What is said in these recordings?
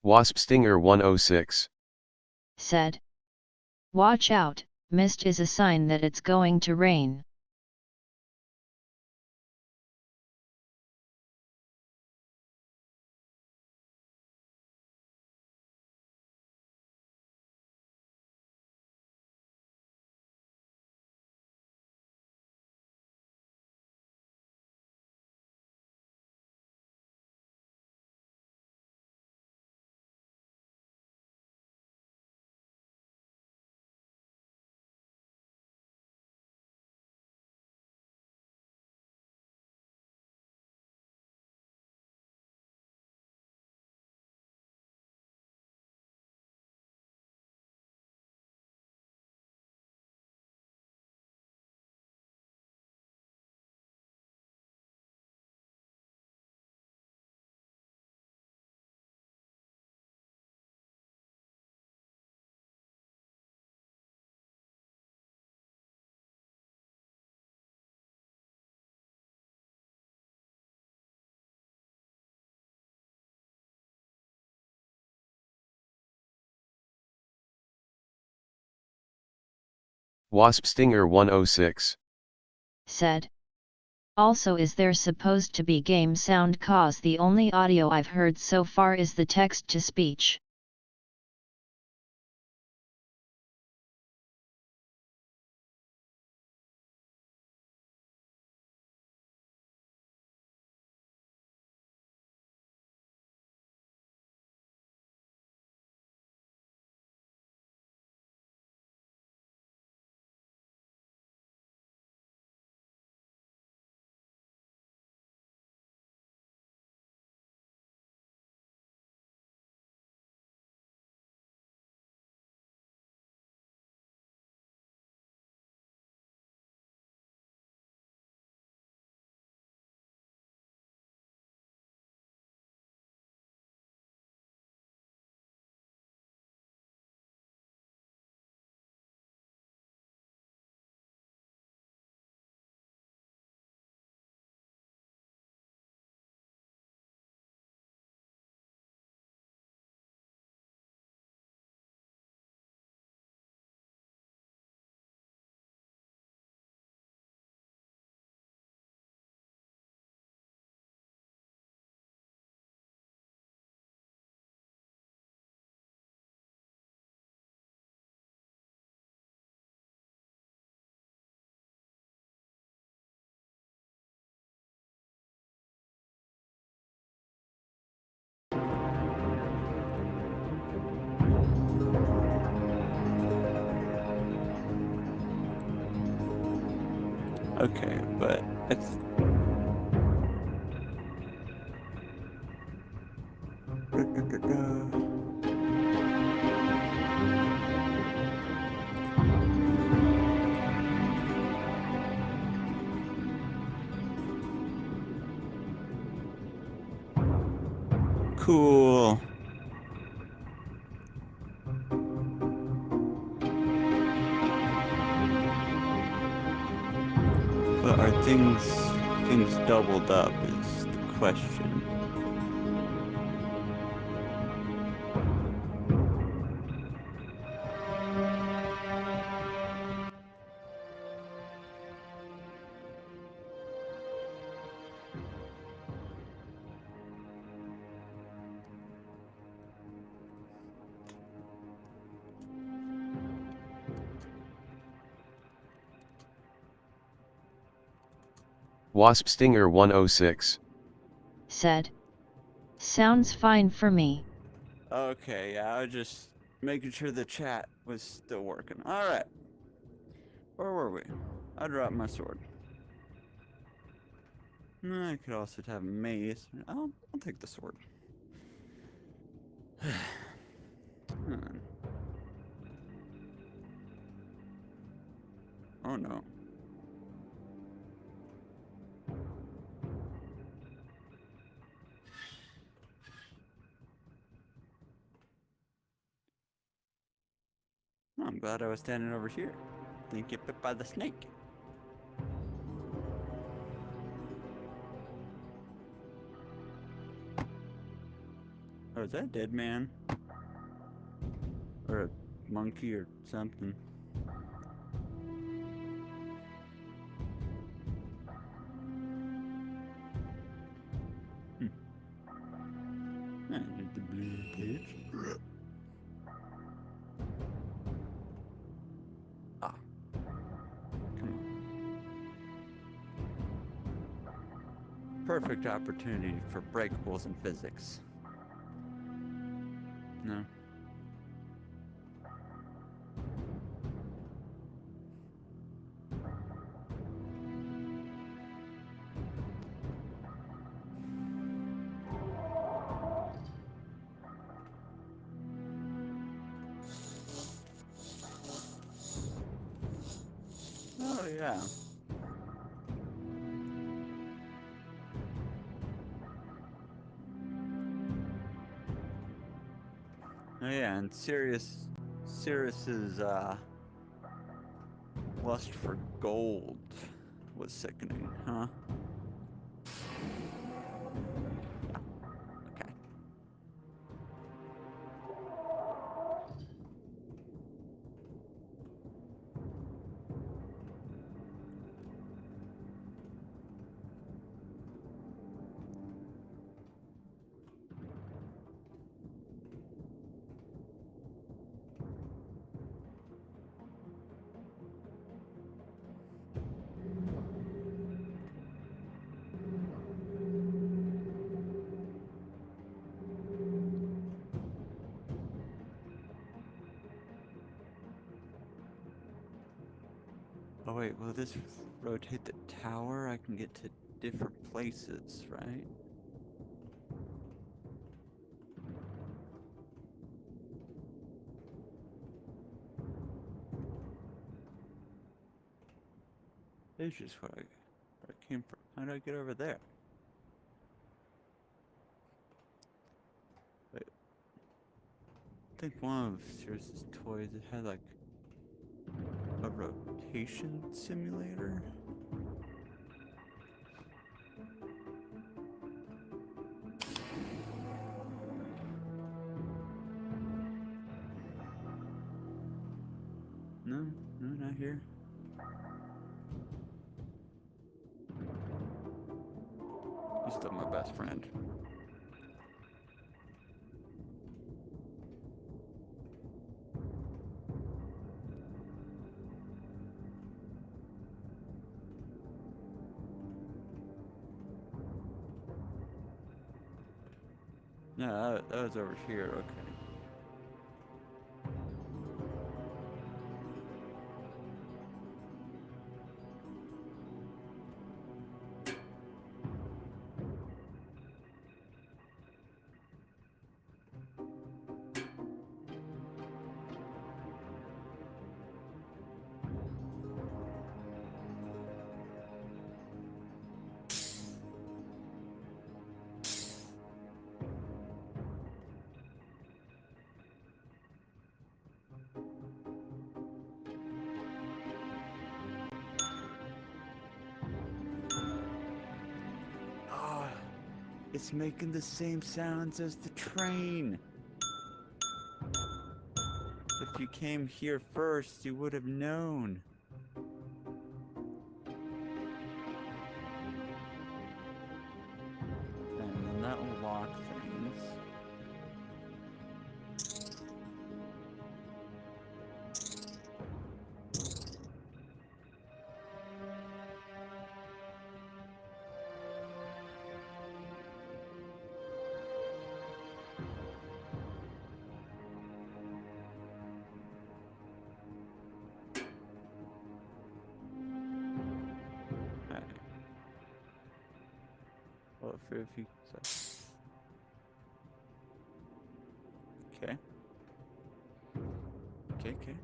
Wasp Stinger 106 said. Watch out, mist is a sign that it's going to rain. Wasp Stinger 106 said. Also, is there supposed to be game sound? Cause the only audio I've heard so far is the text to speech. Okay, but it's... Cool. But are things doubled up is the question. Wasp Stinger 106 said. Sounds fine for me. Okay, yeah, I was just making sure the chat was still working. Alright. Where were we? I dropped my sword. I could also have a mace. I'll take the sword. Oh no. I'm glad I was standing over here. Didn't get bit by the snake. is that a dead man? Or a monkey or something? There's the blue page. Ah. Come on. Perfect opportunity for breakables in physics. No. Oh, yeah. Oh, yeah, and Sirius's lust for gold was sickening, huh? Yeah. Okay. Oh wait, will this rotate the tower? I can get to different places, right? This is where I came from. How do I get over there? Wait. I think one of Sirius's toys, it had like a rotation simulator. No, not here. He's still my best friend. No, that was over here, okay. Oh, it's making the same sounds as the train. If you came here first, you would have known. And then that will lock things. Alright. Well, if you... Okay. Okay.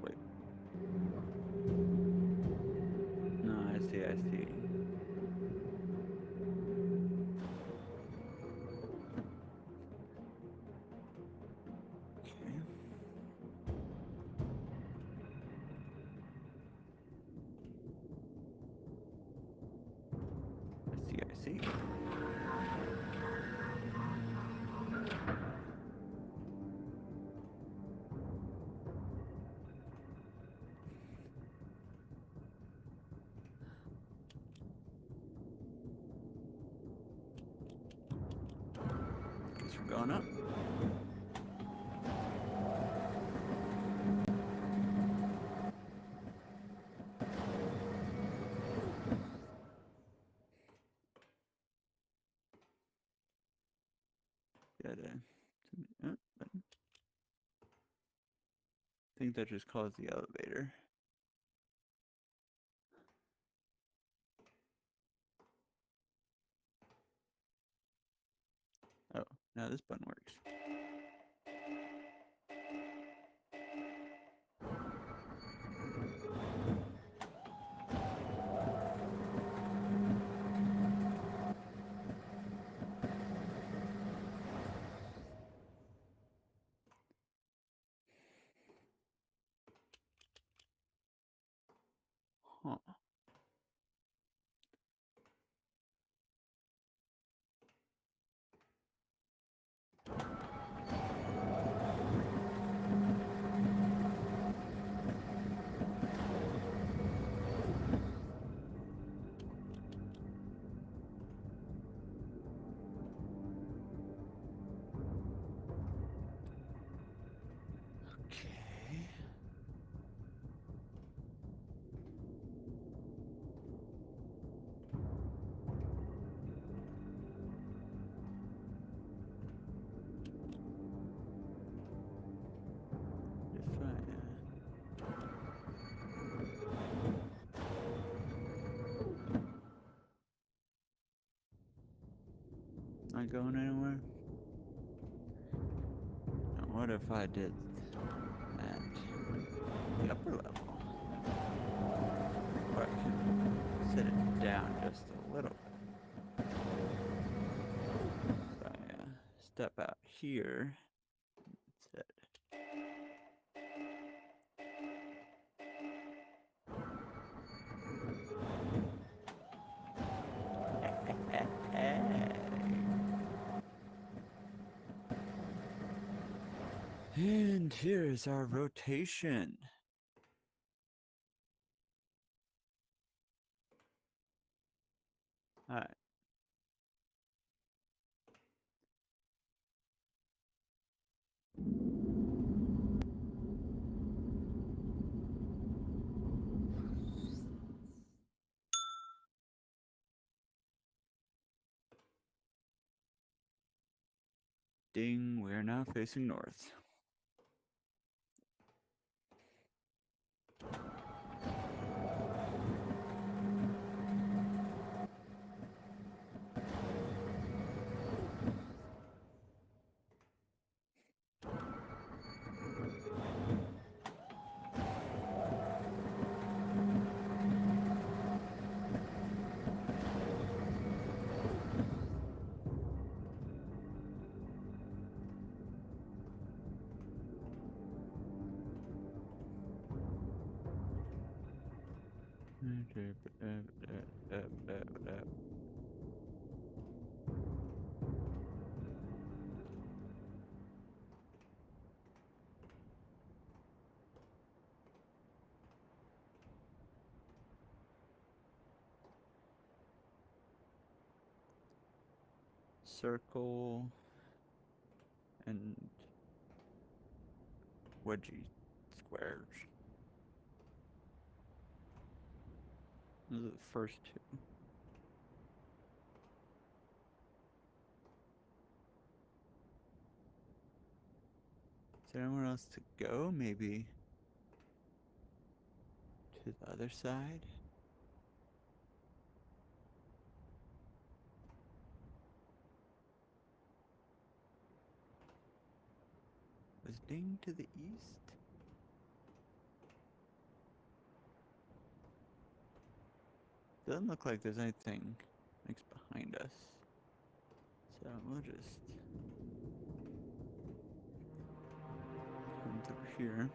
Wait. No, I see. see. Guess we're going up. I think that just calls the elevator. Oh, now this button works. Huh. Okay. If not going anywhere? Now what if I did at the upper level? Or I can set it down just a little bit. So I step out here. Set. And here's our rotation. All right. Ding, we are now facing north. Circle and wedgie squares. Those are the first two. Is there anywhere else to go? Maybe to the other side? Was Ding to the east? Doesn't look like there's anything like behind us. So we'll just come through here.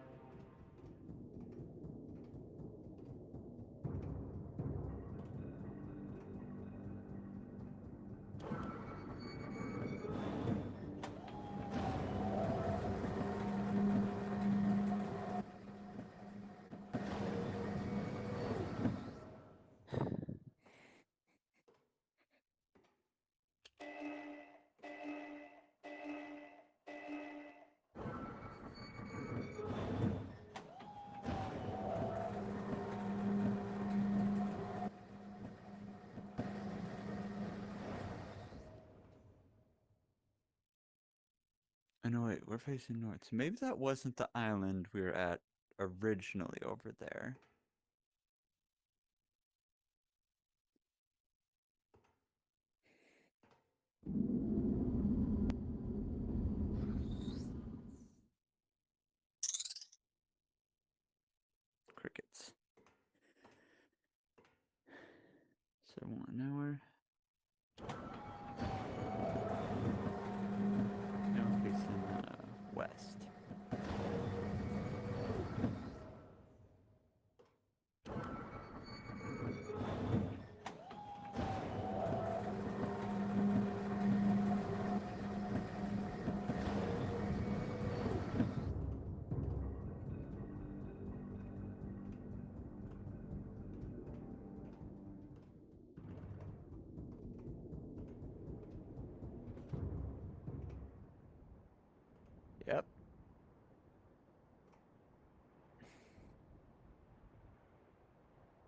we're facing north. So maybe that wasn't the island we were at originally over there. Crickets. So 1 hour. Now we're facing west. Yep.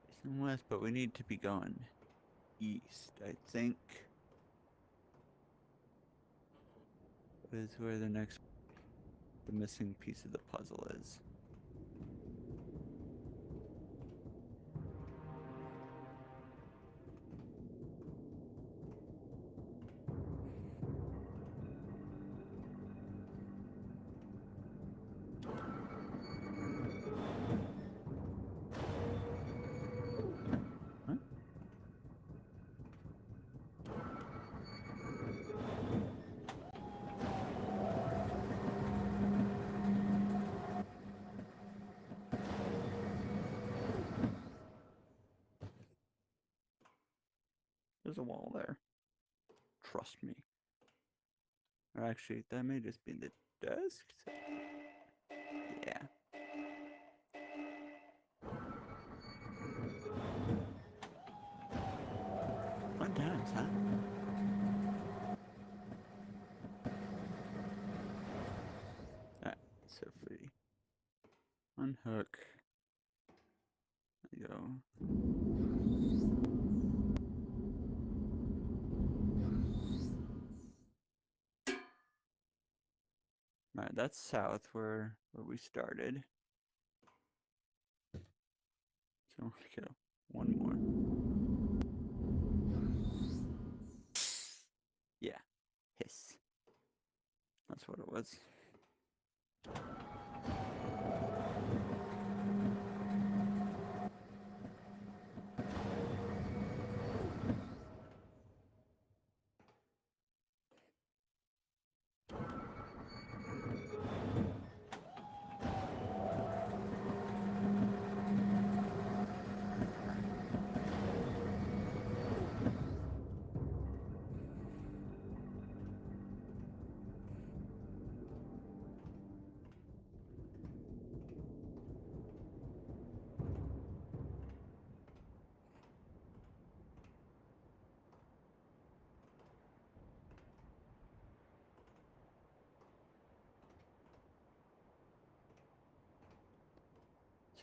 East and west, but we need to be going east, I think. Is where the missing piece of the puzzle is. There's a wall there. Trust me. Or actually, that may just be the desk. Yeah. Fun times, huh? Alright, so if we unhook, there you go. Alright, that's south where we started. So we get one more. Yeah, hiss. That's what it was.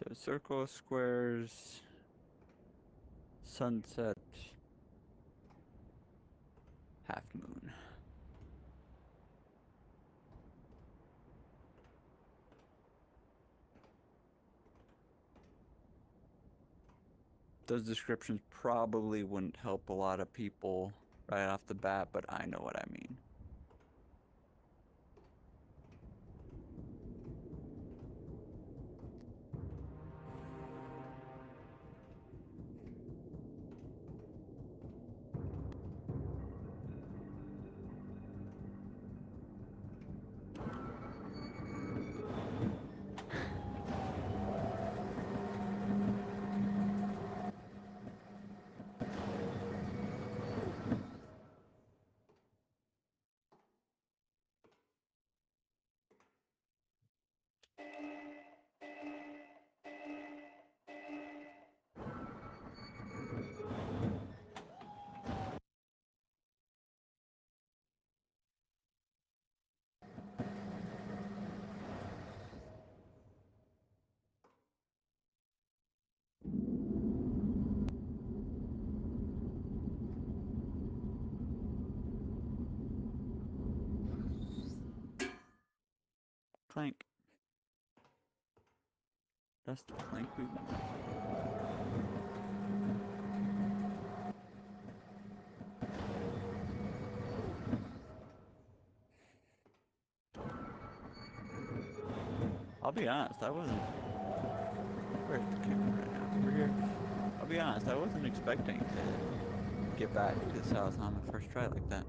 So circle, squares, sunset, half moon. Those descriptions probably wouldn't help a lot of people right off the bat, but I know what I mean. Clank. That's the clank we want. I'll be honest, I wasn't. Where's the camera right now? Over here. I'll be honest, I wasn't expecting to get back to this house on my first try like that.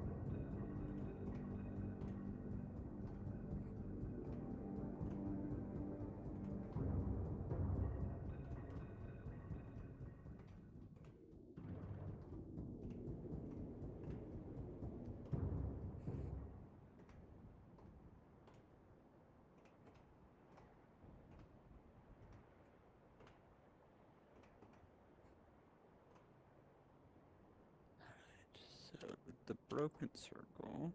So with the broken circle,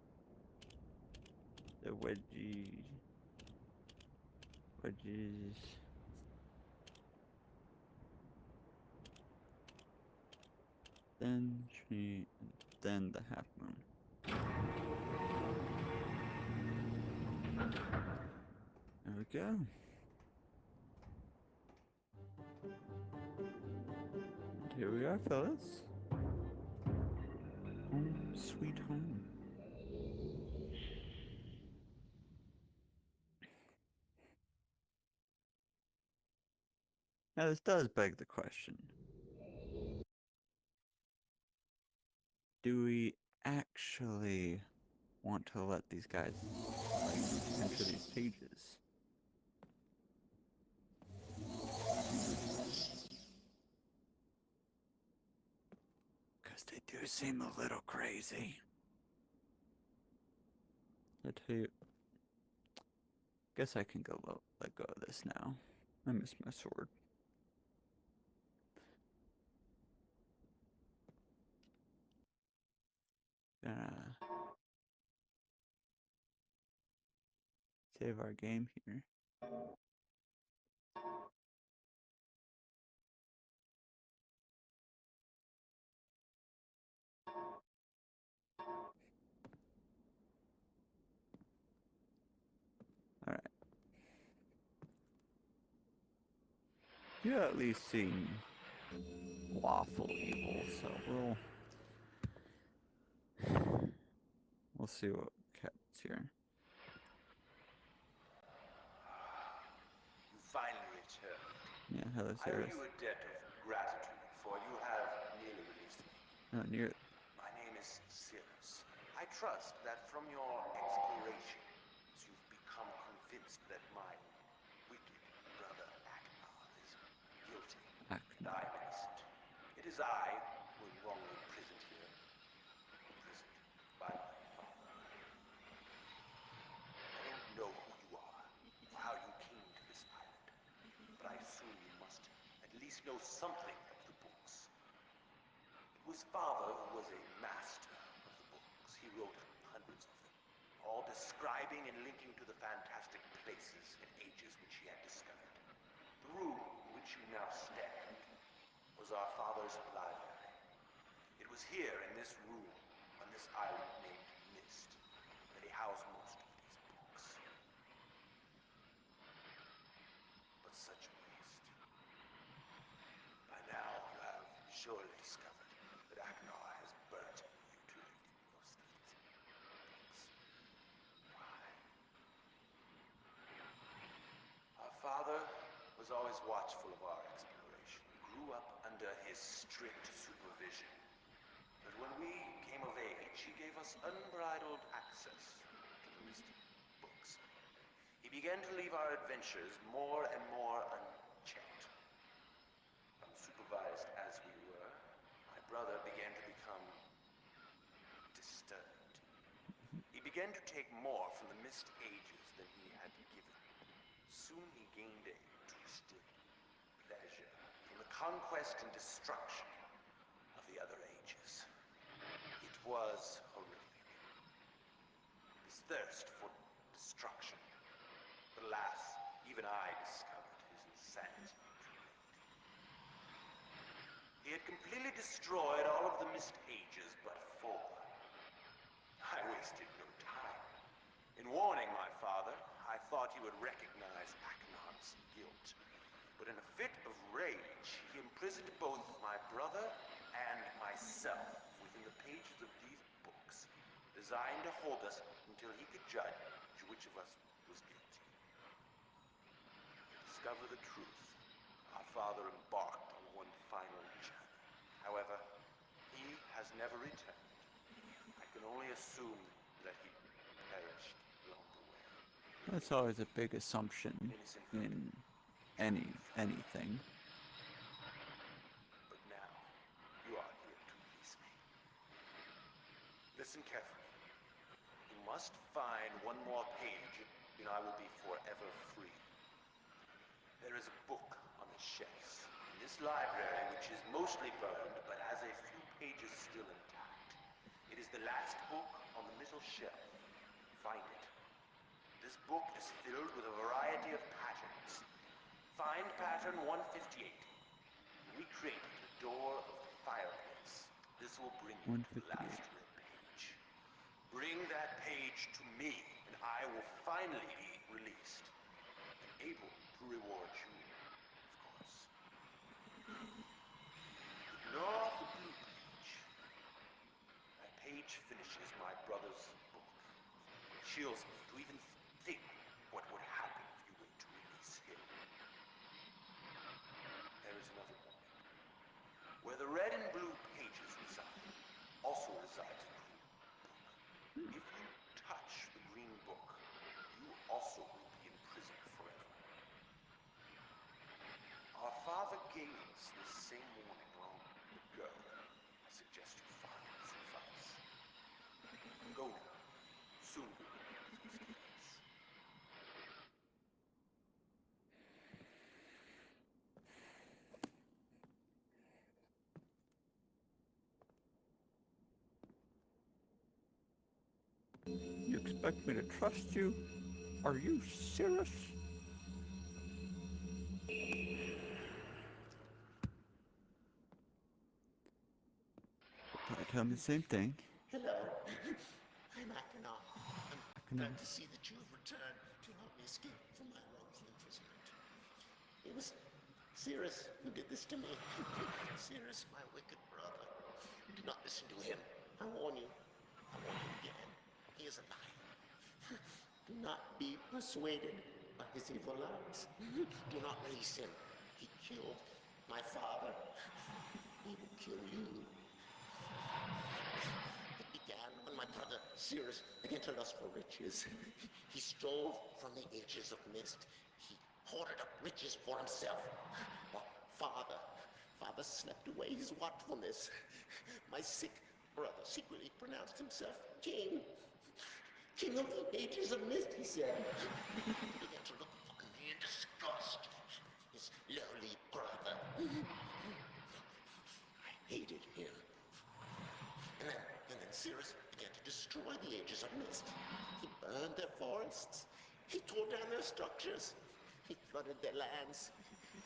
the wedges, then tree, and then the half moon. There we go. And here we are, fellas. Home, sweet home. Now this does beg the question. Do we actually want to let these guys, like, enter these pages? Because they do seem a little crazy. I tell you, guess I can let go of this now. I miss my sword. Save our game here. Alright. You at least seen lawful evil, so we'll see what happens here. You finally returned. Yeah, hello, I owe Sarah. you a debt of gratitude, for you have nearly released me. Not near it. My name is Cirrus. I trust that from your explorations, you've become convinced that my wicked brother Aknar is guilty, and I am innocent. It is I who am wrongly imprisoned here, imprisoned by my father. I don't know who you are, or how you came to this island, but I assume you must at least know something of the books. It was father who was a master of the books. He wrote hundreds of them, all describing and linking to the fantastic places and ages which he had discovered. The room in which you now stand was our father's library. It was here in this room, on this island named Mist, that he housed most of these books. But such a waste. By now you have surely discovered that Aknar has burnt you to reading most of these books. Why? Our father was always watchful of our exploration. We grew up under his strict supervision. But when we came of age, he gave us unbridled access to the mystic books. He began to leave our adventures more and more unchecked. Unsupervised as we were, my brother began to become disturbed. He began to take more from the Mist Ages than he had given. Soon he gained a twisted pleasure from the conquest and destruction of the other ages. It was horrific. His thirst for destruction. But alas, even I discovered his insanity too late. He had completely destroyed all of the Mist Ages but 4. I wasted no time. In warning my father, I thought he would recognize Akhenon's guilt. But in a fit of rage, he imprisoned both my brother and myself within the pages of these books, designed to hold us until he could judge which of us was guilty. To discover the truth, our father embarked on one final journey. However, he has never returned. I can only assume that he perished along the way. That's always a big assumption in anything. But now, you are here to release me. Listen carefully. You must find one more page, and I will be forever free. There is a book on the shelves in this library, which is mostly burned, but has a few pages still intact. It is the last book on the middle shelf. Find it. This book is filled with a variety of patterns. Find pattern 158. Recreate the door of the fireplace. This will bring you to the last red page. Bring that page to me, and I will finally be released. And able to reward you, of course. Ignore the blue page. That page finishes my brother's book. It chills me to even think what would happen if you were to release him. There is another warning. Where the red and blue pages reside, also resides a green book. If you touch the green book, you also will be imprisoned forever. Our father gave us this same warning long ago. I suggest you follow his advice. Go now. Soon we will meet face to face. You expect me to trust you? Are you serious? Tell me the same thing. Hello, I'm Akhenon. I'm glad to see that you have returned to help me escape from my wrongful imprisonment. It was Sirrus who did this to me. Sirrus, my wicked brother. Do not listen to him. I warn you. I warn you again. He is a liar. Do not be persuaded by his evil lies. Do not release him. He killed my father. He will kill you. It began when my brother Sirrus began to lust for riches. He stole from the ages of mist. He hoarded up riches for himself. While father slept away his watchfulness. My sick brother secretly pronounced himself king. King of the ages of mist, he said. He began to look upon me in disgust. His lowly brother. I hated him. And then Sirrus began to destroy the ages of mist. He burned their forests. He tore down their structures. He flooded their lands.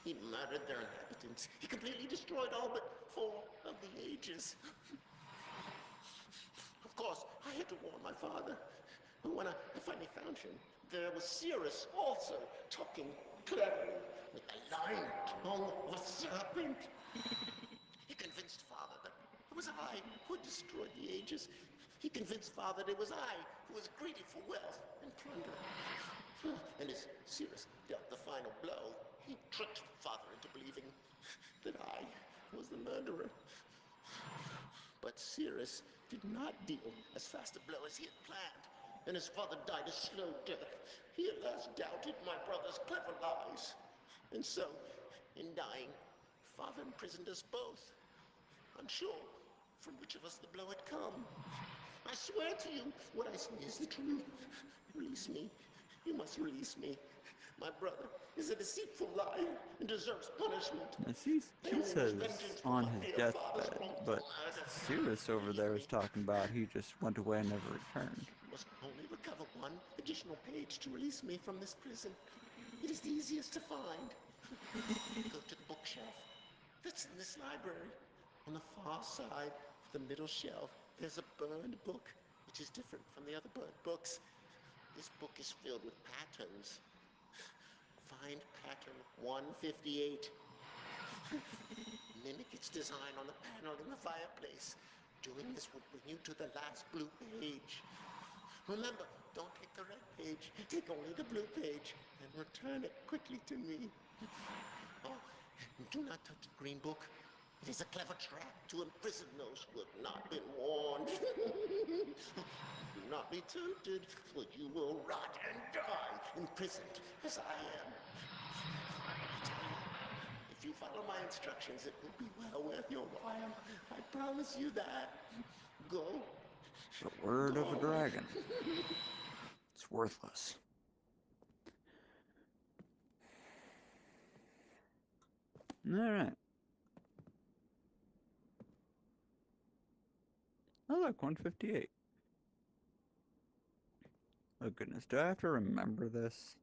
He murdered their inhabitants. He completely destroyed all but 4 of the ages. Of course, I had to warn my father. But when I finally found him, there was Sirrus also talking cleverly with a lying tongue of a serpent. He convinced father that it was I who had destroyed the ages. He convinced father that it was I who was greedy for wealth and plunder. And as Sirrus dealt the final blow, he tricked father into believing that I was the murderer. But Sirrus did not deal as fast a blow as he had planned, and his father died a slow death. He at last doubted my brother's clever lies. And so, in dying, father imprisoned us both, unsure from which of us the blow had come. I swear to you, what I say is the truth. Release me. You must release me. My brother is a deceitful liar and deserves punishment. He says on his deathbed, but Sirrus over there is talking about he just went away and never returned. You must only recover one additional page to release me from this prison. It is the easiest to find. Go to the bookshelf that's in this library. On the far side of the middle shelf, there's a burned book, which is different from the other burned books. This book is filled with patterns. Find pattern 158. Mimic its design on the panel in the fireplace. Doing this will bring you to the last blue page. Remember, don't take the red page. Take only the blue page and return it quickly to me. Oh, and do not touch the green book. It is a clever trap to imprison those who have not been warned. Do not be tempted, for you will rot and die imprisoned as I am. If you follow my instructions, it will be well worth your while. I promise you that. Go. The word of a dragon. It's worthless. Alright. I like 158. Oh goodness, do I have to remember this?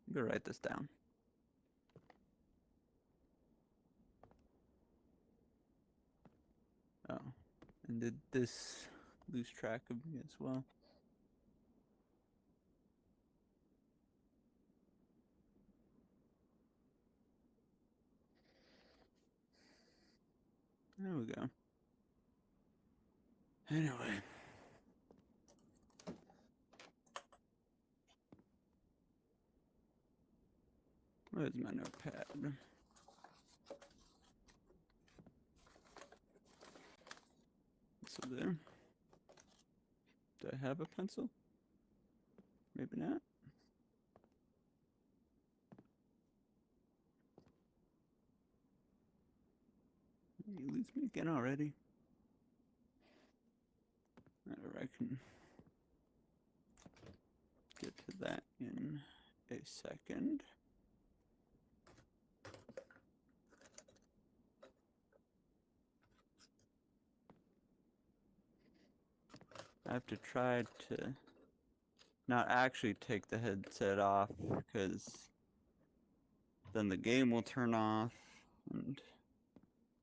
I'm gonna write this down. Oh, and did this lose track of me as well? There we go. Anyway. Where's my notepad? So there. Do I have a pencil? Maybe not. You lose me again already. I can get to that in a second. I have to try to not actually take the headset off, because then the game will turn off and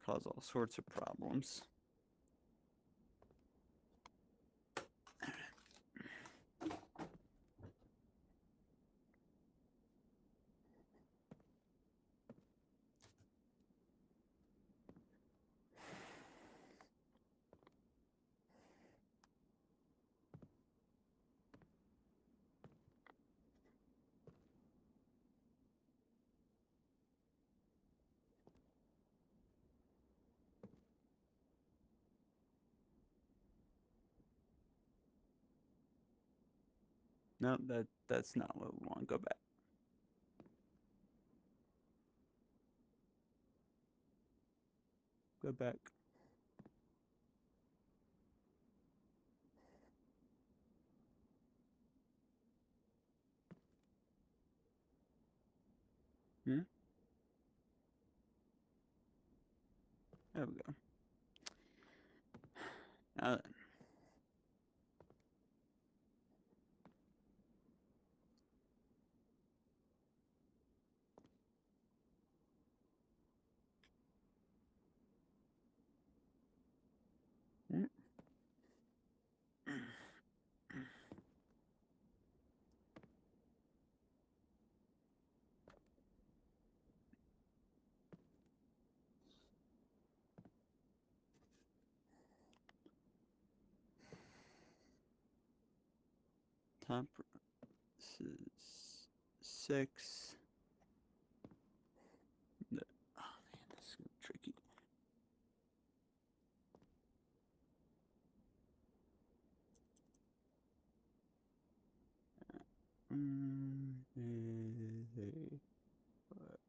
cause all sorts of problems. No, that's not what we want. Go back. Go back. Yeah. There we go. Now then. Top, this is 6. Oh man, this is tricky. What?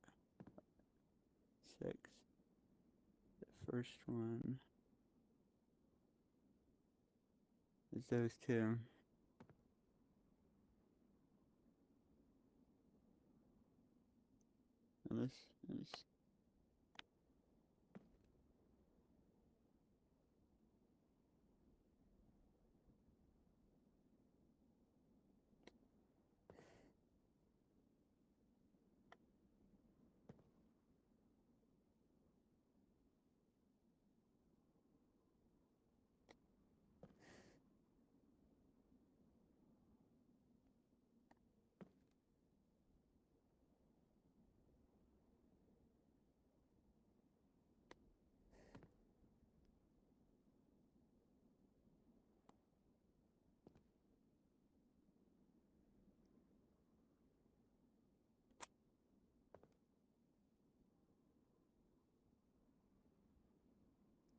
6. The first one is those two. And this is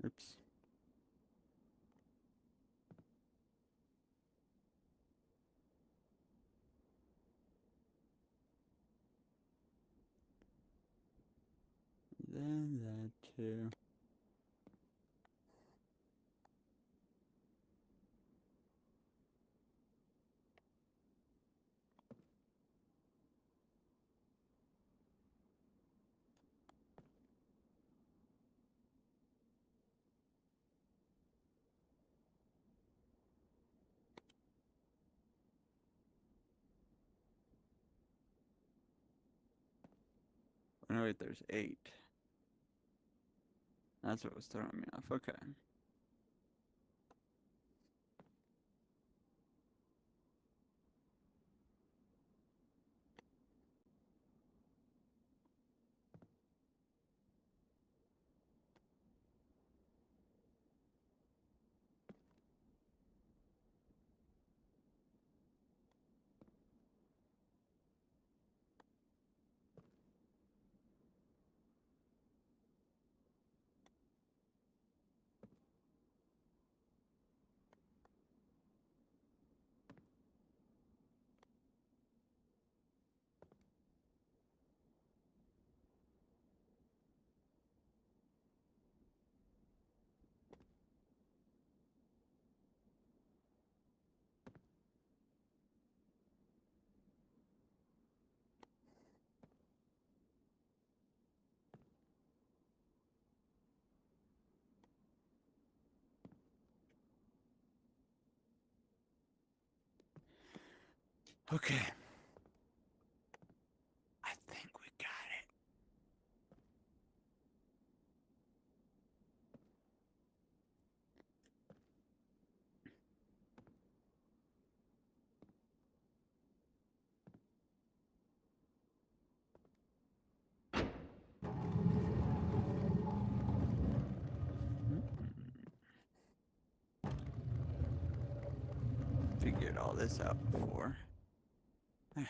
Oops. Then that too. Oh, no, wait, there's 8. That's what was throwing me off. Okay. Okay. I think we got it. Figured all this out before. Alright.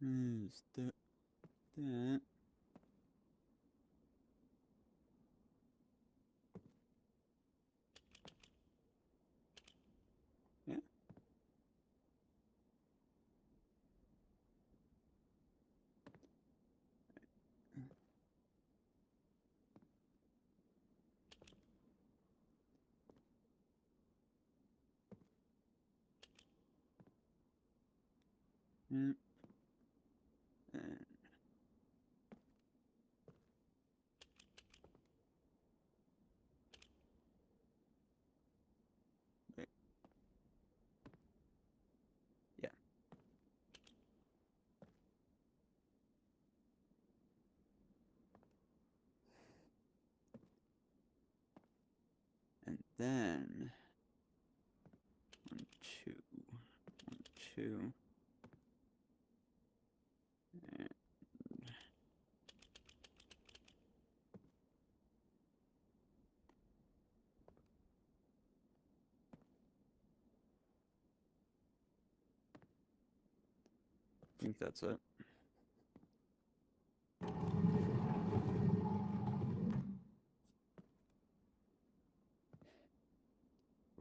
Is that. Yeah. Yeah. And wait. Yeah. And then 1, 2, 1, 2. And I think that's it.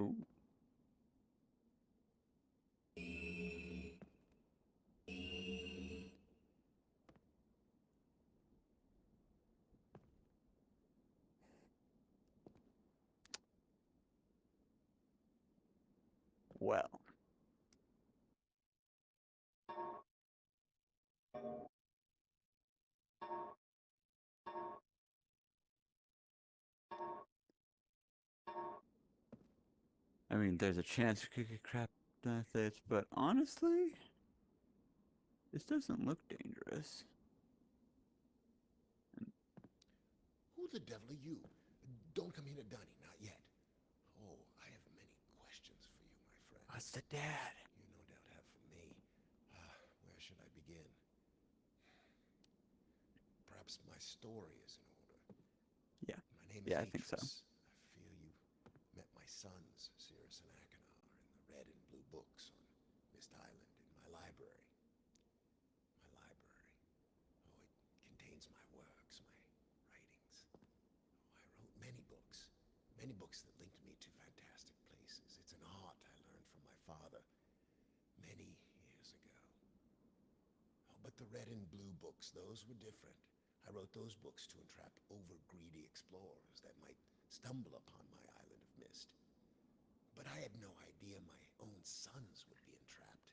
Ooh. Well. I mean, there's a chance we could get crap methods, but honestly, this doesn't look dangerous. Who the devil are you? Don't come here to Donnie, not yet. Oh, I have many questions for you, my friend. What's the dad? You no doubt have for me. Where should I begin? Perhaps my story is in order. Yeah. My name is Yeah, I think so. Atreus. I fear you met my sons, Cirrus and Achenar, in the Many books that linked me to fantastic places. It's an art I learned from my father many years ago. Oh, but the red and blue books, those were different. I wrote those books to entrap over-greedy explorers that might stumble upon my island of mist. But I had no idea my own sons would be entrapped.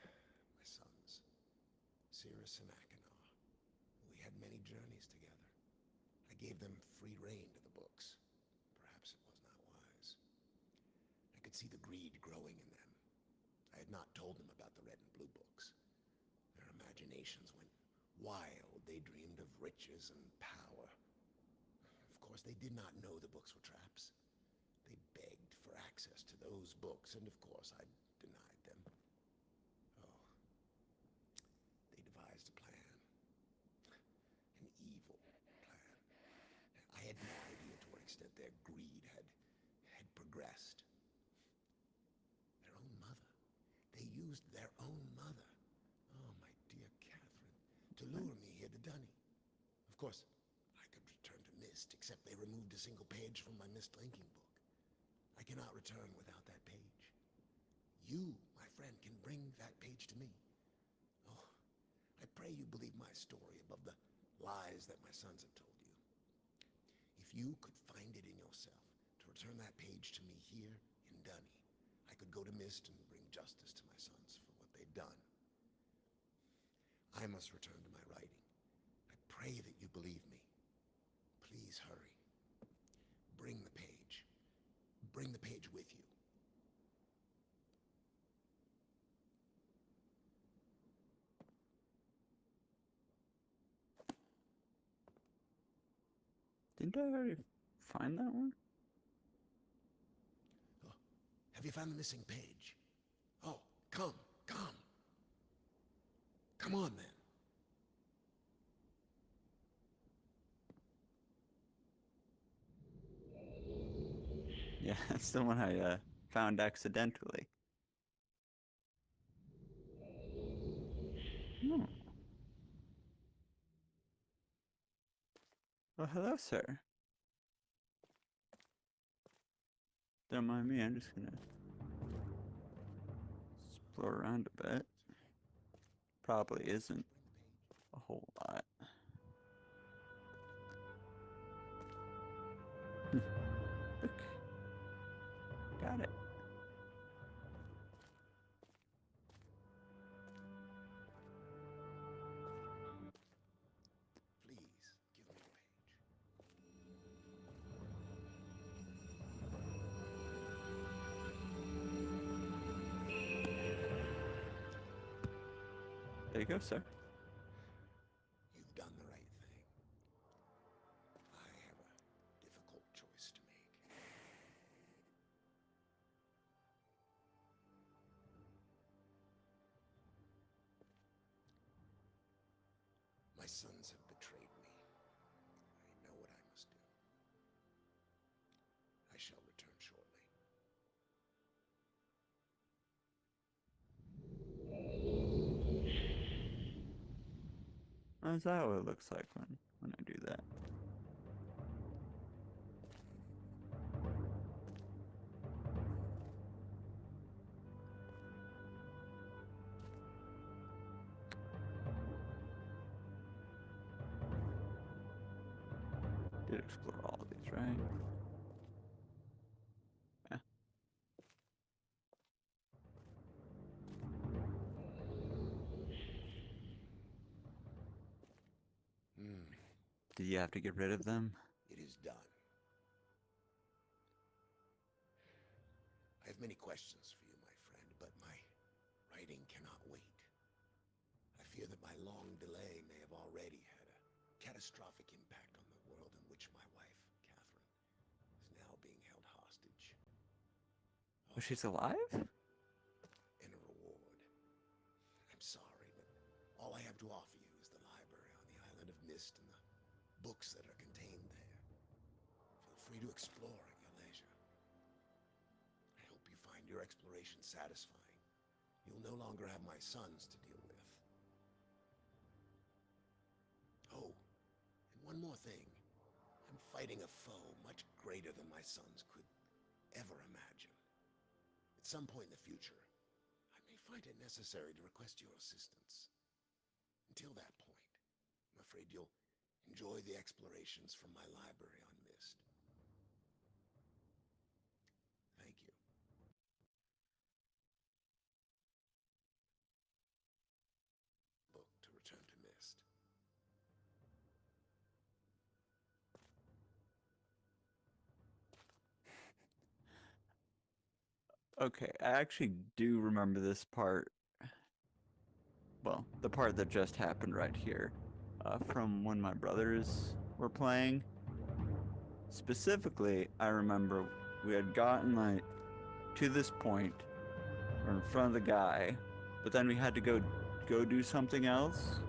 My sons, Cirrus and Achenar. We had many journeys together. I gave them free rein to the books. Perhaps it was not wise. I could see the greed growing in them. I had not told them about the red and blue books. Their imaginations went wild. They dreamed of riches and power. Of course, they did not know the books were traps. They begged for access to those books, and of course, I denied them. Oh, they devised a plan. An evil plan. I had no idea to what extent their greed had progressed. Their own mother. They used their own mother. Oh, my dear Catherine, to lure me here to Dunny. Of course, I could return to Mist, except they removed a single page from my Mist linking book. I cannot return without that page. You, my friend, can bring that page to me. Oh, I pray you believe my story above the lies that my sons have told you. If you could find it in yourself to return that page to me here in Dunny, I could go to Mist and bring justice to my sons for what they've done. I must return to my writing. I pray that you believe me. Please hurry. Bring the page. Bring the page with you. Didn't I already find that one? Oh, have you found the missing page? Oh, come. Come on, then. Yeah, that's the one I found accidentally. Hmm. Well, hello, sir. Don't mind me, I'm just gonna explore around a bit. Probably isn't a whole lot. Look. Got it. Please, give me the page. There you go, sir. You've done the right thing. I have a difficult choice to make. My sons have betrayed me. I know what I must do. I shall return shortly. How's that what it looks like when I do that? Did explore all of these, right? Yeah. Did you have to get rid of them? It is done. I have many questions for you, my friend, but my writing cannot wait. I fear that my long delay may have already had a catastrophic impact on the world in which my wife, Catherine, is now being held hostage. Oh, she's alive? And a reward. I'm sorry, but all I have to offer you is the library on the island of Mist and the books that are contained there. Feel free to explore at your leisure. I hope you find your exploration satisfying. You'll no longer have my sons to deal with. Oh, and one more thing. I'm fighting a foe much greater than my sons could ever imagine. At some point in the future, I may find it necessary to request your assistance. Until that point, I'm afraid you'll enjoy the explorations from my library on Mist. Thank you. Book to return to Mist. Okay, I actually do remember this part. Well, the part that just happened right here, from when my brothers were playing. Specifically, I remember we had gotten like to this point, or in front of the guy, but then we had to go do something else,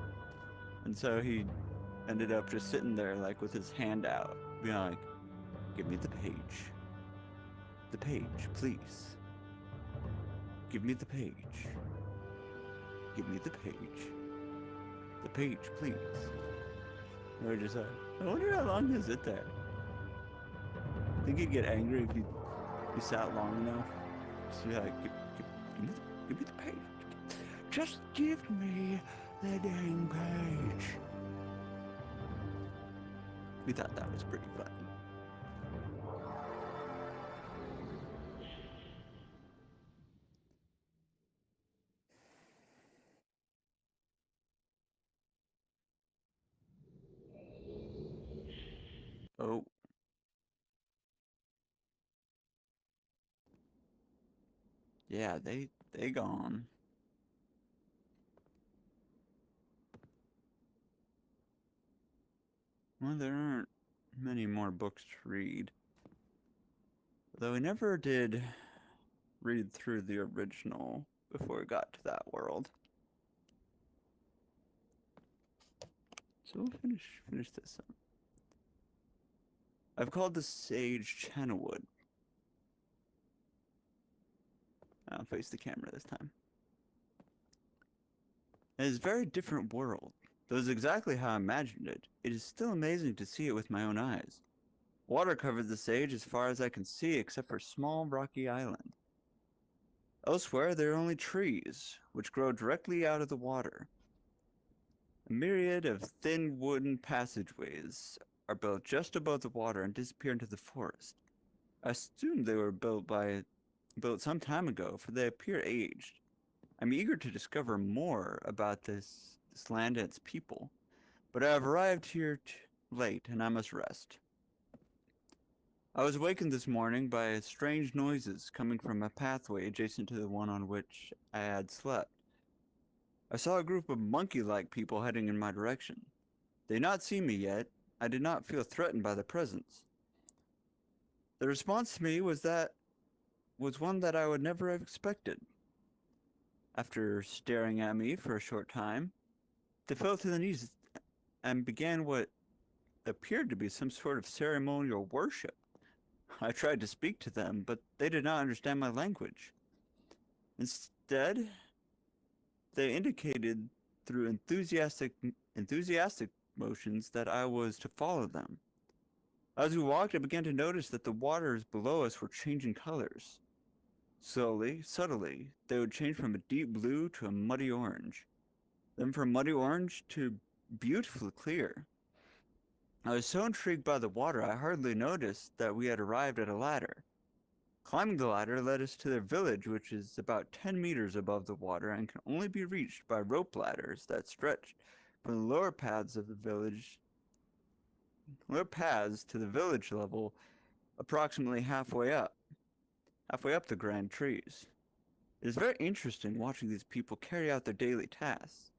and so he ended up just sitting there like with his hand out, being like, "Give me the page. The page, please. Give me the page. Give me the page. The page, please." And we're just like, I wonder how long he'll sit there. I think he'd get angry if you sat long enough. So you're like, give me the page. Just give me the dang page. We thought that was pretty funny. Oh. Yeah, they gone. Well, there aren't many more books to read. Though we never did read through the original before we got to that world. So we'll finish this up. I've called the sage Channelwood. I'll face the camera this time. It is a very different world. Though it's exactly how I imagined it, it is still amazing to see it with my own eyes. Water covered the sage as far as I can see, except for a small rocky island. Elsewhere, there are only trees, which grow directly out of the water. A myriad of thin wooden passageways are built just above the water and disappear into the forest. I assumed they were built some time ago, for they appear aged. I'm eager to discover more about this land and its people, but I have arrived here late and I must rest. I was awakened this morning by strange noises coming from a pathway adjacent to the one on which I had slept. I saw a group of monkey-like people heading in my direction. They did not see me yet. I did not feel threatened by their presence. The response to me was one that I would never have expected. After staring at me for a short time, they fell to their knees and began what appeared to be some sort of ceremonial worship. I tried to speak to them, but they did not understand my language. Instead, they indicated through enthusiastic motions that I was to follow them. As we walked, I began to notice that the waters below us were changing colors. Slowly, subtly, they would change from a deep blue to a muddy orange, then from muddy orange to beautifully clear. I was so intrigued by the water, I hardly noticed that we had arrived at a ladder. Climbing the ladder led us to their village, which is about 10 meters above the water and can only be reached by rope ladders that stretched from the lower paths to the village level, approximately halfway up the grand trees. It is very interesting watching these people carry out their daily tasks.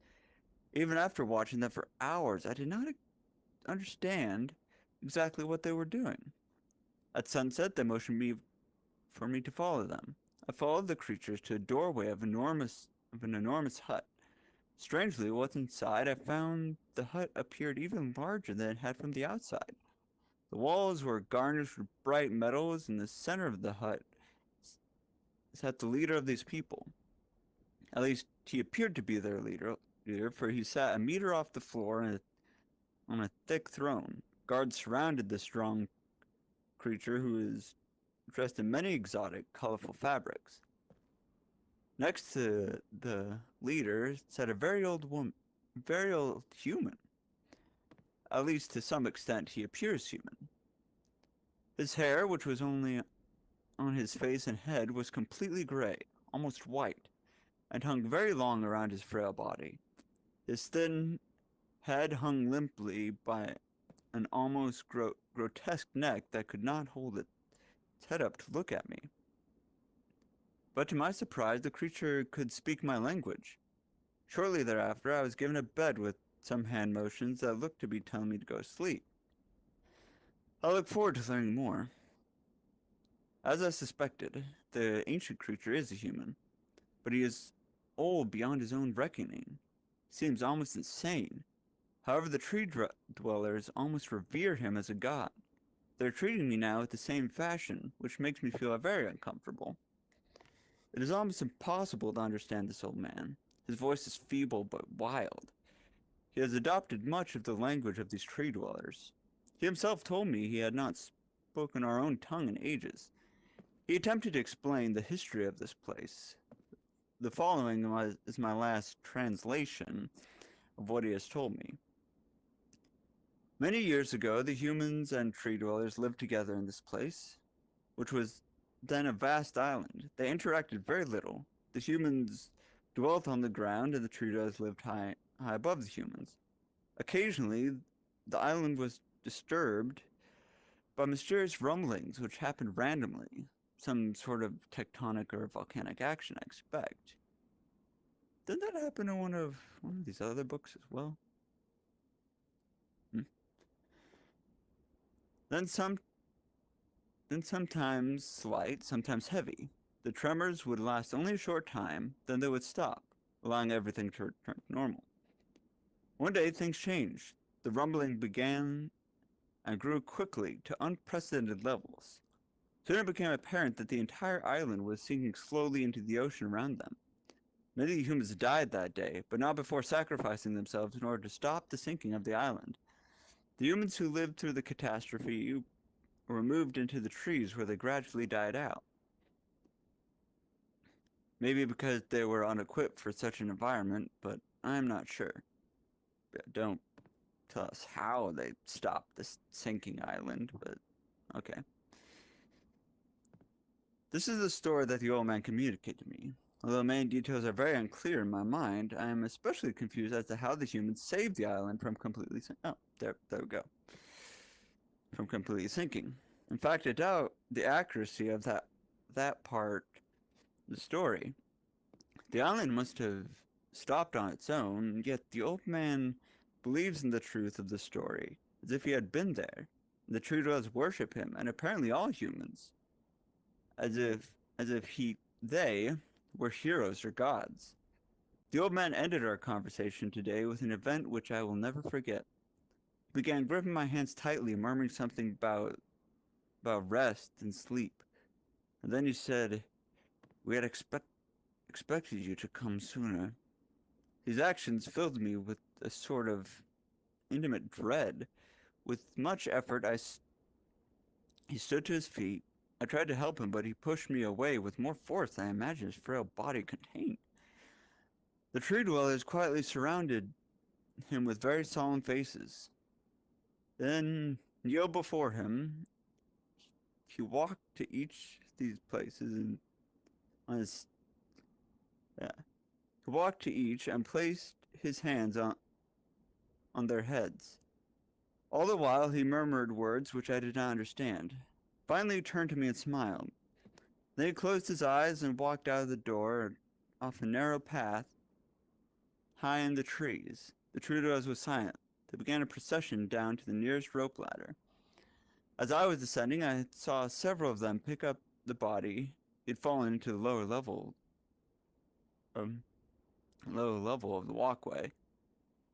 Even after watching them for hours, I did not understand exactly what they were doing. At sunset, they motioned for me to follow them. I followed the creatures to a doorway of an enormous hut. Strangely, once inside, I found the hut appeared even larger than it had from the outside. The walls were garnished with bright metals. In the center of the hut sat the leader of these people. At least, he appeared to be their leader, for he sat a meter off the floor on a thick throne. Guards surrounded the strong creature, who is dressed in many exotic, colorful fabrics. Next to the leader sat a very old human. At least to some extent he appears human. His hair, which was only on his face and head, was completely gray, almost white, and hung very long around his frail body. His thin head hung limply by an almost grotesque neck that could not hold its head up to look at me. But to my surprise, the creature could speak my language. Shortly thereafter, I was given a bed with some hand motions that looked to be telling me to go to sleep. I look forward to learning more. As I suspected, the ancient creature is a human, but he is old beyond his own reckoning. He seems almost insane. However, the tree dwellers almost revere him as a god. They're treating me now with the same fashion, which makes me feel very uncomfortable. It is almost impossible to understand this old man. His voice is feeble but wild. He has adopted much of the language of these tree dwellers. He himself told me he had not spoken our own tongue in ages. He attempted to explain the history of this place. The following is my last translation of what he has told me. Many years ago, the humans and tree dwellers lived together in this place, which was then a vast island. They interacted very little. The humans dwelt on the ground, and the tree dwellers lived high above the humans. Occasionally, the island was disturbed by mysterious rumblings which happened randomly. Some sort of tectonic or volcanic action, I expect. Didn't that happen in one of these other books as well? Then sometimes slight, sometimes heavy. The tremors would last only a short time, then they would stop, allowing everything to return to normal. One day things changed. The rumbling began and grew quickly to unprecedented levels. Soon it became apparent that the entire island was sinking slowly into the ocean around them. Many humans died that day, but not before sacrificing themselves in order to stop the sinking of the island. The humans who lived through the catastrophe were moved into the trees where they gradually died out. Maybe because they were unequipped for such an environment, but I'm not sure. Don't tell us how they stopped this sinking island, but okay. This is the story that the old man communicated to me. Although main details are very unclear in my mind, I am especially confused as to how the humans saved the island from completely there we go. From completely sinking. In fact, I doubt the accuracy of that part of the story. The island must have stopped on its own, yet the old man believes in the truth of the story, as if he had been there. The tree dwellers worship him, and apparently all humans, as if they were heroes or gods. The old man ended our conversation today with an event which I will never forget. He began gripping my hands tightly, murmuring something about rest and sleep. And then he said, "We had expected you to come sooner." His actions filled me with a sort of intimate dread. With much effort, he stood to his feet. I tried to help him, but he pushed me away with more force than I imagined his frail body contained. The tree dwellers quietly surrounded him with very solemn faces. Then, kneeled before him, he walked to each of these places and he walked to each and placed his hands on their heads. All the while he murmured words which I did not understand. Finally he turned to me and smiled. Then he closed his eyes and walked out of the door off a narrow path high in the trees. The tree dwellers were silent. They began a procession down to the nearest rope ladder. As I was descending, I saw several of them pick up the body. He had fallen into the lower level of the walkway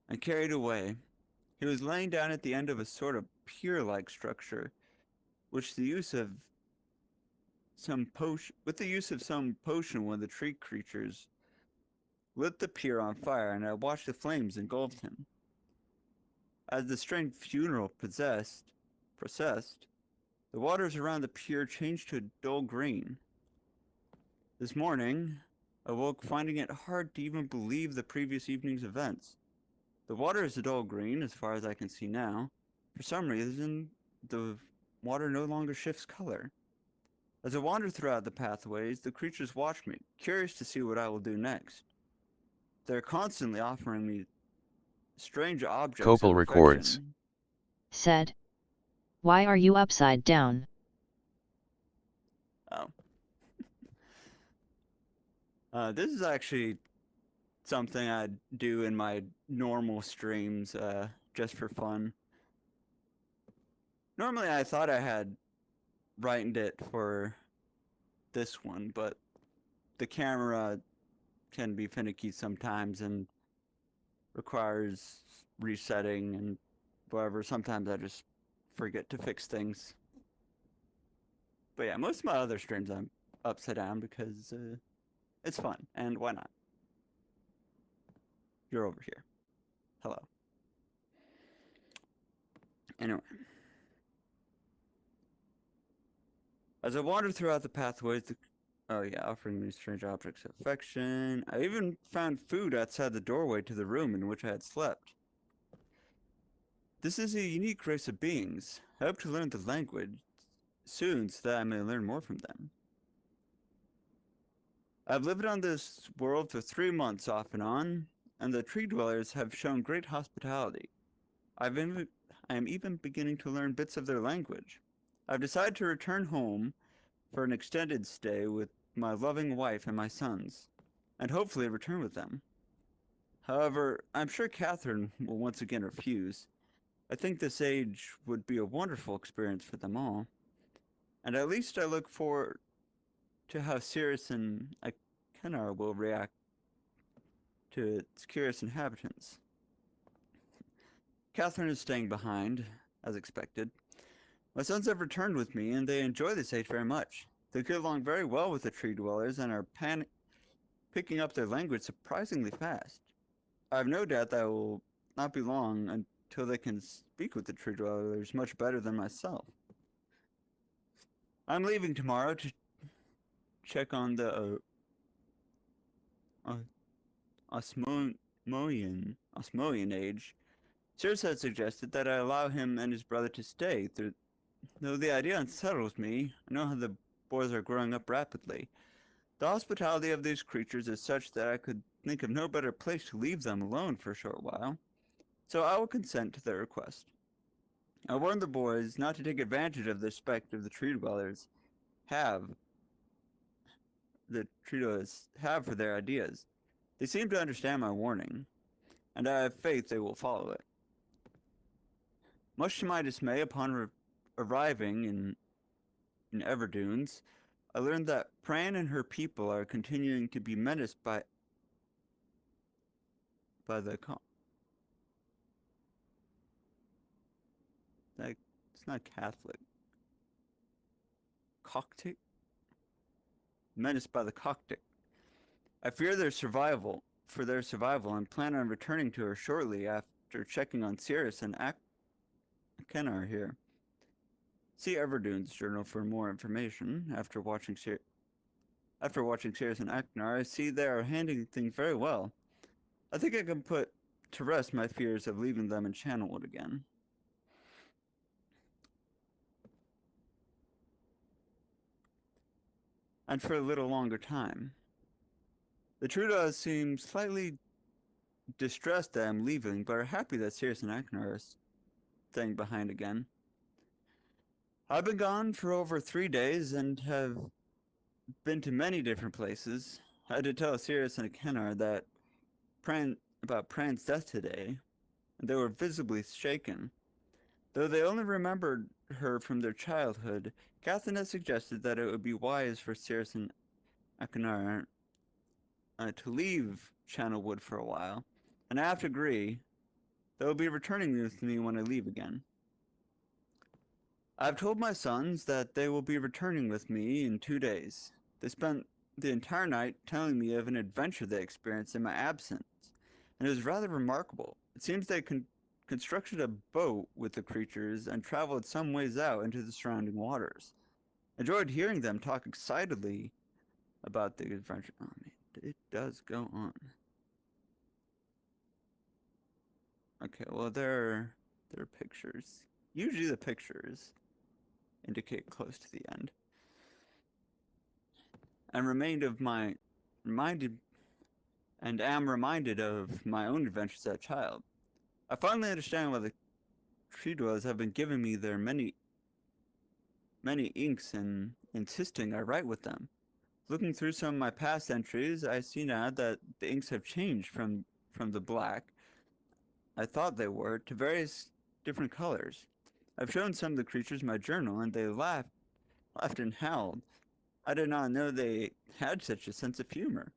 and carried away. He was laying down at the end of a sort of pier-like structure, with the use of some potion, one of the tree creatures lit the pier on fire, and I watched the flames engulf him. As the strange funeral processed, the waters around the pier changed to a dull green. This morning, I woke finding it hard to even believe the previous evening's events. The water is a dull green, as far as I can see now. For some reason, the water no longer shifts color. As I wander throughout the pathways, the creatures watch me, curious to see what I will do next. They're constantly offering me strange objects Copal of records. affection. Said. Why are you upside down? Oh. This is actually something I do in my normal streams, just for fun. Normally I thought I had rightened it for this one, but the camera can be finicky sometimes and requires resetting and whatever. Sometimes I just forget to fix things. But yeah, most of my other streams I'm upside down because it's fun, and why not? You're over here. Hello. Anyway. As I wandered throughout the pathways, offering me strange objects of affection. I even found food outside the doorway to the room in which I had slept. This is a unique race of beings. I hope to learn the language soon so that I may learn more from them. I've lived on this world for 3 months off and on, and the tree dwellers have shown great hospitality. I am even beginning to learn bits of their language. I've decided to return home for an extended stay with my loving wife and my sons, and hopefully return with them. However, I'm sure Catherine will once again refuse. I think this age would be a wonderful experience for them all, and at least I look forward to how Sirius and Achenar will react to its curious inhabitants. Catherine is staying behind, as expected. My sons have returned with me, and they enjoy this age very much. They get along very well with the tree dwellers and are picking up their language surprisingly fast. I have no doubt that it will not be long until they can speak with the tree dwellers much better than myself. I'm leaving tomorrow to check on the Osmoian age. Sirius had suggested that I allow him and his brother to stay, though the idea unsettles me. I know how the boys are growing up rapidly. The hospitality of these creatures is such that I could think of no better place to leave them alone for a short while, so I will consent to their request. I warned the boys not to take advantage of the respect of the tree dwellers have for their ideas. They seem to understand my warning, and I have faith they will follow it. Much to my dismay, upon arriving in Everdunes, I learned that Pran and her people are continuing to be menaced by the it's not Catholic. Coptic? Menaced by the Coptic. I fear their survival, and plan on returning to her shortly after checking on Sirius and Achenar here. See Everdunes Journal for more information. After watching Sirius and Achenar, I see they are handling things very well. I think I can put to rest my fears of leaving them in Channelwood again. And for a little longer time. The Trudas seem slightly distressed that I'm leaving, but are happy that Sirius and Achenar are staying behind again. I've been gone for over 3 days and have been to many different places. I had to tell Sirius and Achenar that about Pran's death today, and they were visibly shaken. Though they only remembered her from their childhood, Catherine has suggested that it would be wise for Sirius and Achenar to leave Channelwood for a while, and I have to agree. They will be returning with me when I leave again. I've told my sons that they will be returning with me in 2 days. They spent the entire night telling me of an adventure they experienced in my absence, and it was rather remarkable. It seems they constructed a boat with the creatures and traveled some ways out into the surrounding waters. I enjoyed hearing them talk excitedly about the adventure. Oh man, it does go on. Okay, well there are pictures. Usually the pictures indicate close to the end. And am reminded of my own adventures as a child. I finally understand why the tree dwellers have been giving me their many inks and insisting I write with them. Looking through some of my past entries, I see now that the inks have changed from the black I thought they were to various different colors. I've shown some of the creatures my journal, and they laughed and howled. I did not know they had such a sense of humor.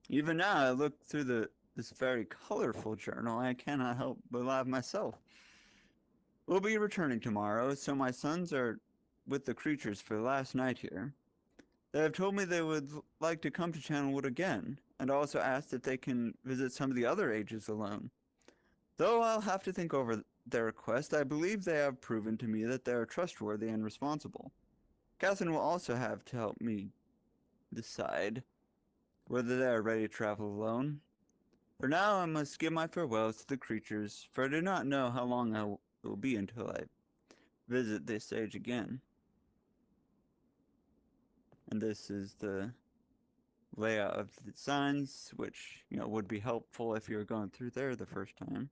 Even now, I look through this very colorful journal, and I cannot help but laugh myself. We'll be returning tomorrow, so my sons are with the creatures for the last night here. They have told me they would like to come to Channelwood again, and also asked if they can visit some of the other ages alone. Though I'll have to think over their request, I believe they have proven to me that they are trustworthy and responsible. Catherine will also have to help me decide whether they are ready to travel alone. For now, I must give my farewells to the creatures, for I do not know how long it will be until I visit this age again. And this is the layout of the signs, which, would be helpful if you were going through there the first time.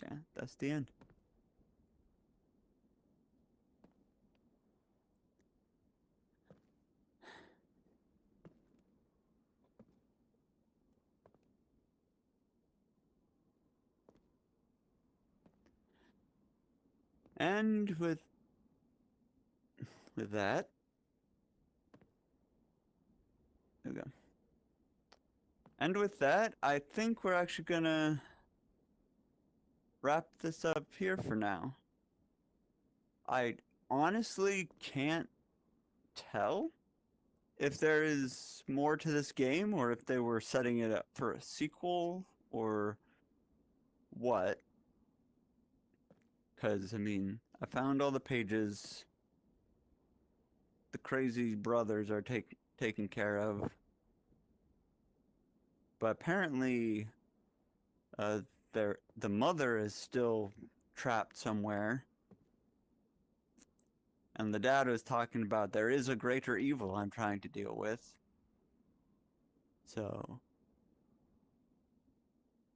Yeah, that's the end. And with that, there we go. And with that, I think we're actually gonna wrap this up here for now. I honestly can't tell if there is more to this game, or if they were setting it up for a sequel, or what. Because, I found all the pages. The crazy brothers are taken care of. But apparently, the mother is still trapped somewhere. And the dad was talking about there is a greater evil I'm trying to deal with. So.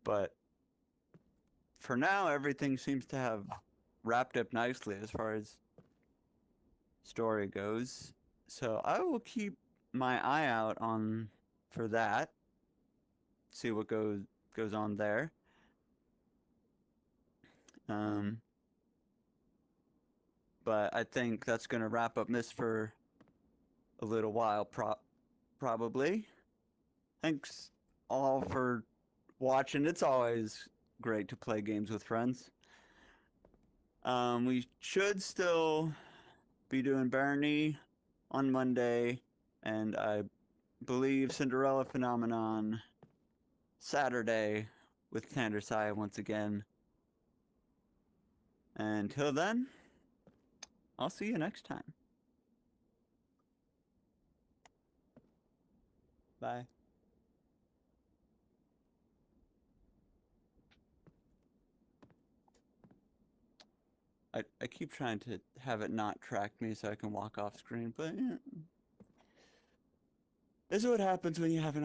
But for now, everything seems to have wrapped up nicely as far as story goes. So I will keep my eye out for that. See what goes on there. But I think that's going to wrap up this for a little while, probably. Thanks all for watching. It's always great to play games with friends. We should still be doing Barony on Monday, and I believe Cinderella Phenomenon Saturday with Tandersai once again. Until then, I'll see you next time. Bye. I keep trying to have it not track me so I can walk off screen, but yeah. This is what happens when you have an